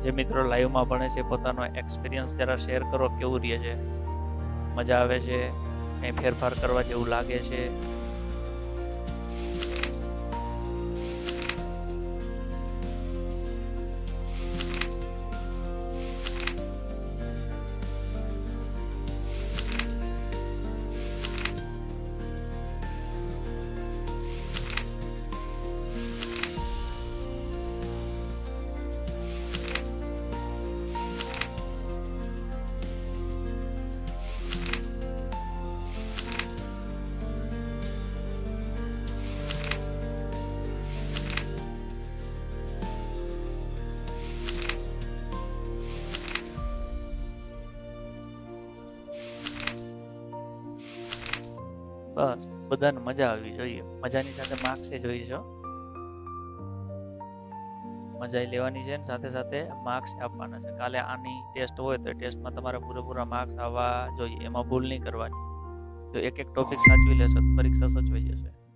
જે મિત્રો લાઈવમાં ભણે છે પોતાનો એક્સપિરિયન્સ જરા શેર કરો, કેવું રહે છે, મજા આવે છે, કંઈ ફેરફાર કરવા જેવું લાગે છે? બસ બધાને મજા આવવી જોઈએ. મજાની સાથે માર્ક્સ એ જોઈએ છે. મજા લેવાની છે ને સાથે સાથે માર્ક્સ આપવાના છે. કાલે આની ટેસ્ટ હોય તો ટેસ્ટમાં તમારે પૂરેપૂરા માર્ક્સ આવવા જોઈએ, એમાં ભૂલ નહીં કરવાની. જો એક ટોપિક સાચવી લેશો તો પરીક્ષા સચવાઈ જશે.